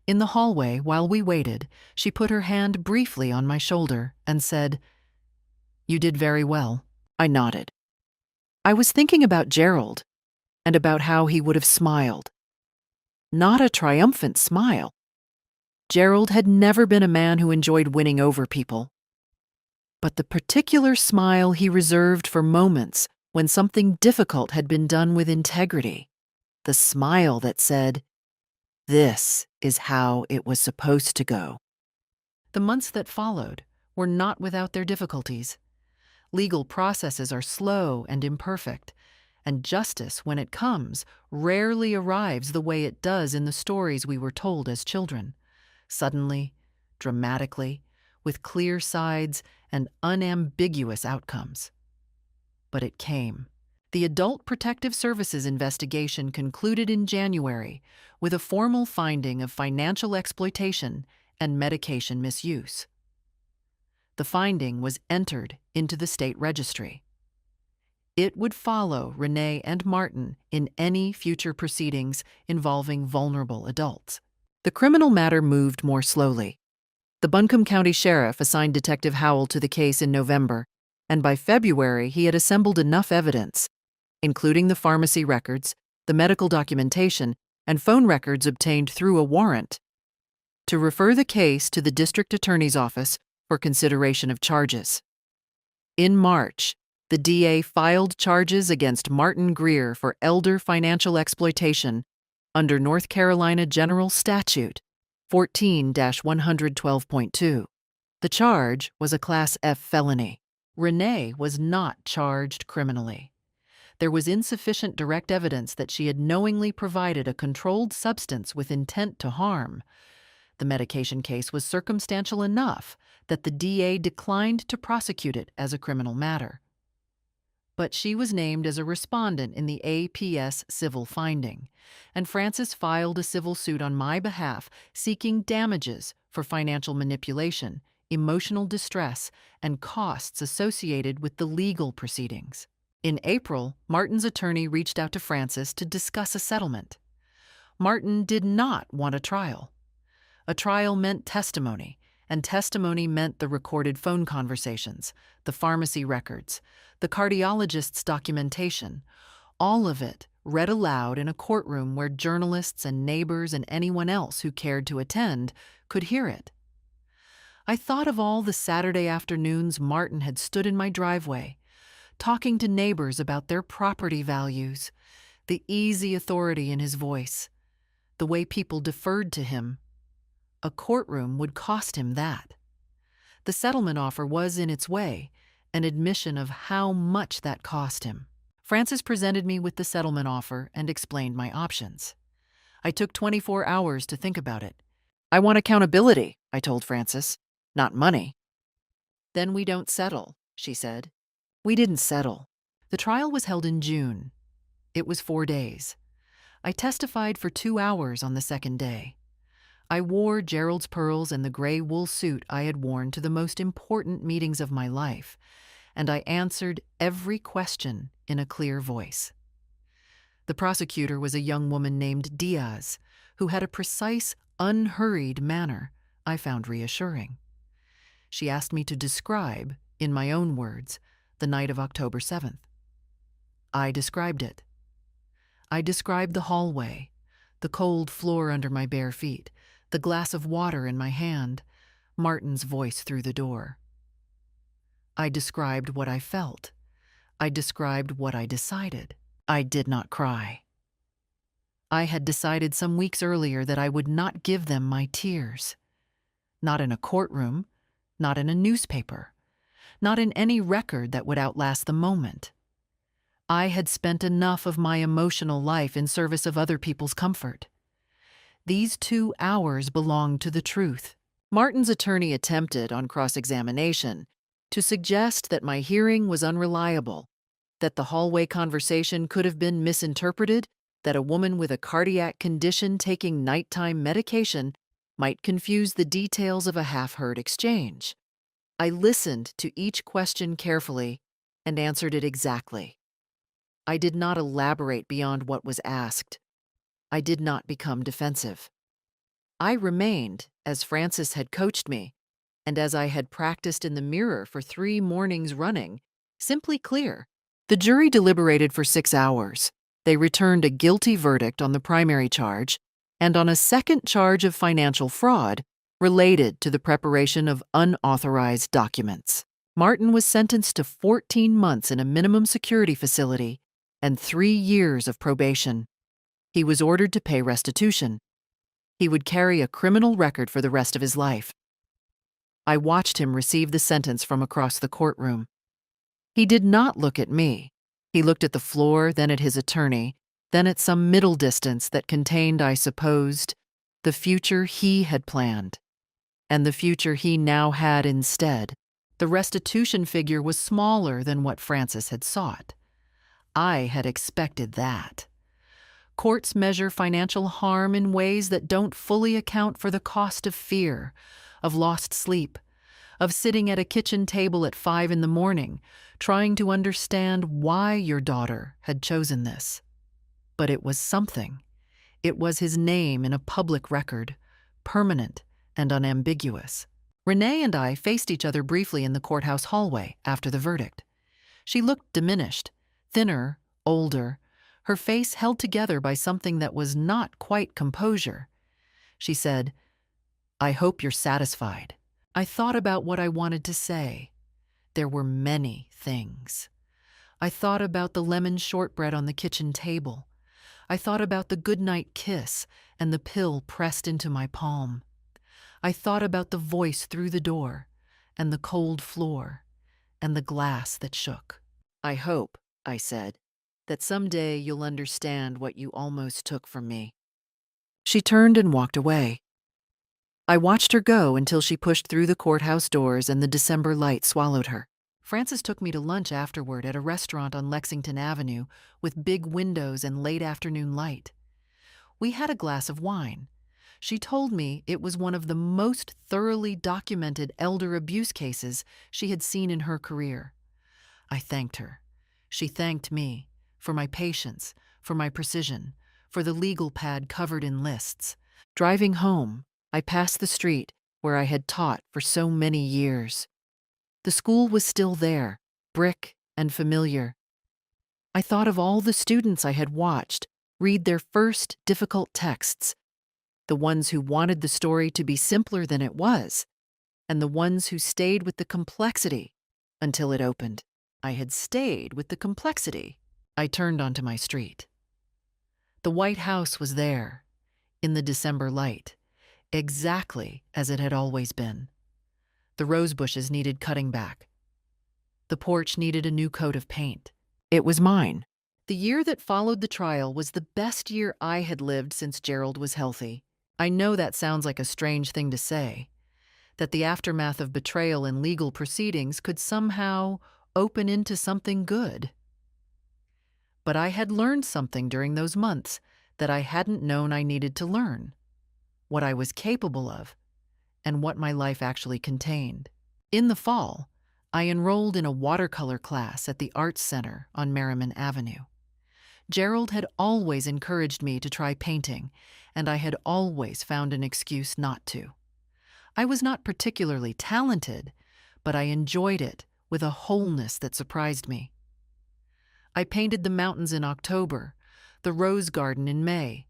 In the hallway, while we waited, she put her hand briefly on my shoulder and said, "You did very well." I nodded. I was thinking about Gerald and about how he would have smiled. Not a triumphant smile. Gerald had never been a man who enjoyed winning over people. But the particular smile he reserved for moments when something difficult had been done with integrity, the smile that said, "This is how it was supposed to go." The months that followed were not without their difficulties. Legal processes are slow and imperfect, and justice, when it comes, rarely arrives the way it does in the stories we were told as children. Suddenly, dramatically, with clear sides and unambiguous outcomes. But it came. The Adult Protective Services investigation concluded in January with a formal finding of financial exploitation and medication misuse. The finding was entered into the state registry. It would follow Renee and Martin in any future proceedings involving vulnerable adults. The criminal matter moved more slowly. The Buncombe County Sheriff assigned Detective Howell to the case in November, and by February he had assembled enough evidence, including the pharmacy records, the medical documentation, and phone records obtained through a warrant, to refer the case to the district attorney's office for consideration of charges. In March, the DA filed charges against Martin Greer for elder financial exploitation under North Carolina General Statute 14-112.2. The charge was a Class F felony. Renee was not charged criminally. There was insufficient direct evidence that she had knowingly provided a controlled substance with intent to harm. The medication case was circumstantial enough that the DA declined to prosecute it as a criminal matter. But she was named as a respondent in the APS civil finding, and Frances filed a civil suit on my behalf seeking damages for financial manipulation, emotional distress, and costs associated with the legal proceedings. In April, Martin's attorney reached out to Frances to discuss a settlement. Martin did not want a trial. A trial meant testimony, and testimony meant the recorded phone conversations, the pharmacy records, the cardiologist's documentation, all of it read aloud in a courtroom where journalists and neighbors and anyone else who cared to attend could hear it. I thought of all the Saturday afternoons Martin had stood in my driveway, talking to neighbors about their property values, the easy authority in his voice, the way people deferred to him. A courtroom would cost him that. The settlement offer was, in its way, an admission of how much that cost him. Frances presented me with the settlement offer and explained my options. I took 24 hours to think about it. "I want accountability," I told Frances, "not money." "Then we don't settle," she said. We didn't settle. The trial was held in June. It was 4 days. I testified for 2 hours on the second day. I wore Gerald's pearls and the gray wool suit I had worn to the most important meetings of my life, and I answered every question in a clear voice. The prosecutor was a young woman named Diaz, who had a precise, unhurried manner I found reassuring. She asked me to describe, in my own words, the night of October 7th. I described it. I described the hallway, the cold floor under my bare feet, the glass of water in my hand, Martin's voice through the door. I described what I felt. I described what I decided. I did not cry. I had decided some weeks earlier that I would not give them my tears. Not in a courtroom, not in a newspaper, not in any record that would outlast the moment. I had spent enough of my emotional life in service of other people's comfort. These 2 hours belonged to the truth. Martin's attorney attempted, on cross-examination, to suggest that my hearing was unreliable, that the hallway conversation could have been misinterpreted, that a woman with a cardiac condition taking nighttime medication might confuse the details of a half-heard exchange. I listened to each question carefully and answered it exactly. I did not elaborate beyond what was asked. I did not become defensive. I remained, as Francis had coached me, and as I had practiced in the mirror for 3 mornings running, simply clear. The jury deliberated for 6 hours. They returned a guilty verdict on the primary charge and on a second charge of financial fraud related to the preparation of unauthorized documents. Martin was sentenced to 14 months in a minimum security facility and 3 years of probation. He was ordered to pay restitution. He would carry a criminal record for the rest of his life. I watched him receive the sentence from across the courtroom. He did not look at me. He looked at the floor, then at his attorney, then at some middle distance that contained, I supposed, the future he had planned, and the future he now had instead. The restitution figure was smaller than what Francis had sought. I had expected that. Courts measure financial harm in ways that don't fully account for the cost of fear, of lost sleep, of sitting at a kitchen table at 5 in the morning, trying to understand why your daughter had chosen this. But it was something. It was his name in a public record, permanent and unambiguous. Renee and I faced each other briefly in the courthouse hallway after the verdict. She looked diminished, thinner, older, her face held together by something that was not quite composure. She said, "I hope you're satisfied." I thought about what I wanted to say. There were many things. I thought about the lemon shortbread on the kitchen table. I thought about the goodnight kiss and the pill pressed into my palm. I thought about the voice through the door, and the cold floor, and the glass that shook. "I hope," I said, "that someday you'll understand what you almost took from me." She turned and walked away. I watched her go until she pushed through the courthouse doors and the December light swallowed her. Francis took me to lunch afterward at a restaurant on Lexington Avenue with big windows and late afternoon light. We had a glass of wine. She told me it was one of the most thoroughly documented elder abuse cases she had seen in her career. I thanked her. She thanked me for my patience, for my precision, for the legal pad covered in lists. Driving home, I passed the street where I had taught for so many years. The school was still there, brick and familiar. I thought of all the students I had watched read their first difficult texts, the ones who wanted the story to be simpler than it was, and the ones who stayed with the complexity until it opened. I had stayed with the complexity. I turned onto my street. The White House was there, in the December light, exactly as it had always been. The rose bushes needed cutting back. The porch needed a new coat of paint. It was mine. The year that followed the trial was the best year I had lived since Gerald was healthy. I know that sounds like a strange thing to say, that the aftermath of betrayal in legal proceedings could somehow open into something good. But I had learned something during those months that I hadn't known I needed to learn, what I was capable of, and what my life actually contained. In the fall, I enrolled in a watercolor class at the Arts Center on Merriman Avenue. Gerald had always encouraged me to try painting, and I had always found an excuse not to. I was not particularly talented, but I enjoyed it with a wholeness that surprised me. I painted the mountains in October, the rose garden in May,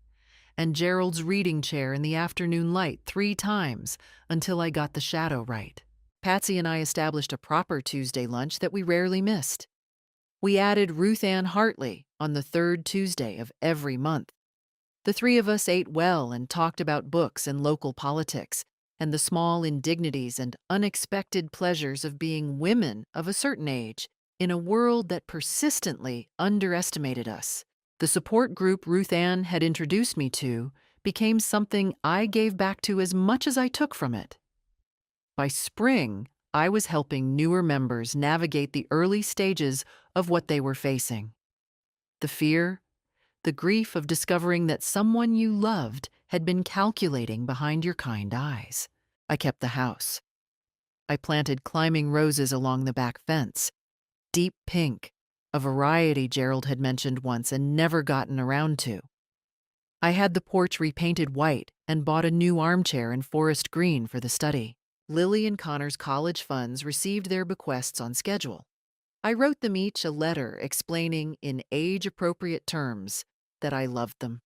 and Gerald's reading chair in the afternoon light 3 times until I got the shadow right. Patsy and I established a proper Tuesday lunch that we rarely missed. We added Ruth Ann Hartley on the 3rd Tuesday of every month. The 3 of us ate well and talked about books and local politics, and the small indignities and unexpected pleasures of being women of a certain age in a world that persistently underestimated us. The support group Ruth Ann had introduced me to became something I gave back to as much as I took from it. By spring, I was helping newer members navigate the early stages of what they were facing. The fear, the grief of discovering that someone you loved had been calculating behind your kind eyes. I kept the house. I planted climbing roses along the back fence, deep pink, a variety Gerald had mentioned once and never gotten around to. I had the porch repainted white and bought a new armchair in forest green for the study. Lily and Connor's college funds received their bequests on schedule. I wrote them each a letter explaining in age-appropriate terms that I loved them.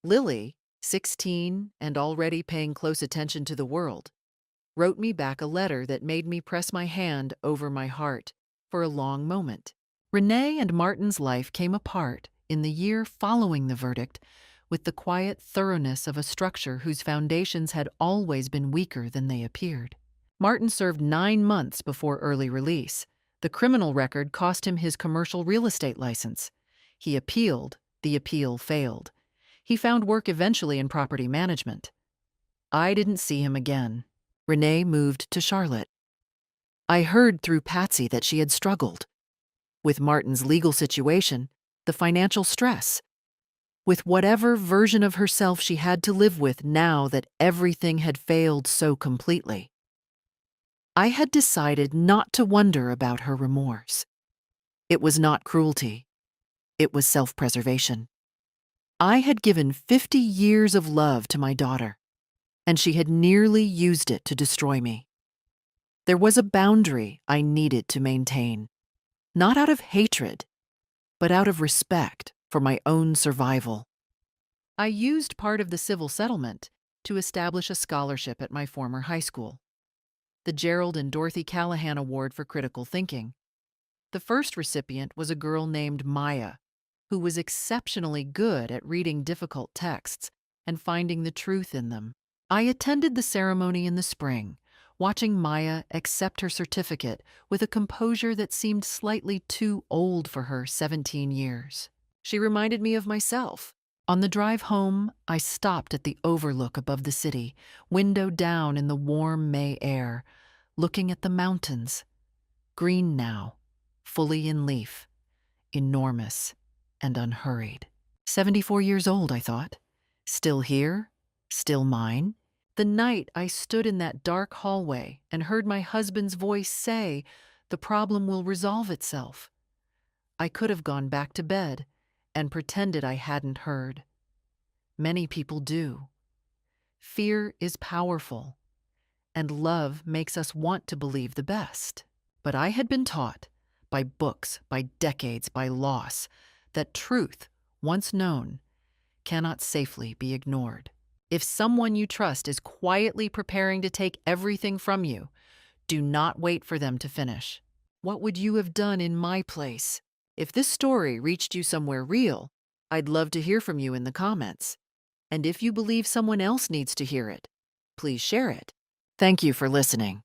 Lily, 16 and already paying close attention to the world, wrote me back a letter that made me press my hand over my heart for a long moment. Renee and Martin's life came apart in the year following the verdict with the quiet thoroughness of a structure whose foundations had always been weaker than they appeared. Martin served 9 months before early release. The criminal record cost him his commercial real estate license. He appealed. The appeal failed. He found work eventually in property management. I didn't see him again. Renee moved to Charlotte. I heard through Patsy that she had struggled with Martin's legal situation, the financial stress, with whatever version of herself she had to live with now that everything had failed so completely. I had decided not to wonder about her remorse. It was not cruelty. It was self-preservation. I had given 50 years of love to my daughter, and she had nearly used it to destroy me. There was a boundary I needed to maintain, not out of hatred, but out of respect for my own survival. I used part of the civil settlement to establish a scholarship at my former high school, the Gerald and Dorothy Callahan Award for Critical Thinking. The first recipient was a girl named Maya, who was exceptionally good at reading difficult texts and finding the truth in them. I attended the ceremony in the spring, watching Maya accept her certificate with a composure that seemed slightly too old for her 17 years. She reminded me of myself. On the drive home, I stopped at the overlook above the city, window down in the warm May air, looking at the mountains, green now, fully in leaf, enormous and unhurried. 74 years old, I thought. Still here, still mine. The night I stood in that dark hallway and heard my husband's voice say, "The problem will resolve itself." I could have gone back to bed and pretended I hadn't heard. Many people do. Fear is powerful, and love makes us want to believe the best. But I had been taught, by books, by decades, by loss, that truth, once known, cannot safely be ignored. If someone you trust is quietly preparing to take everything from you, do not wait for them to finish. What would you have done in my place? If this story reached you somewhere real, I'd love to hear from you in the comments. And if you believe someone else needs to hear it, please share it. Thank you for listening.